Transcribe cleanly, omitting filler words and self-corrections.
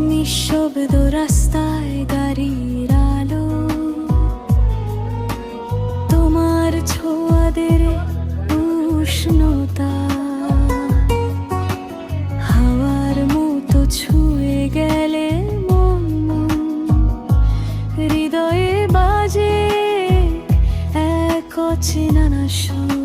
নিঃশব্দ রাস্তায় গাড়ির আলো, তোমার ছোঁয়াদের উষ্ণতা হাওয়ার মতো ছুঁয়ে গেলে মন, হৃদয়ে বাজে এক অচেনা সুর।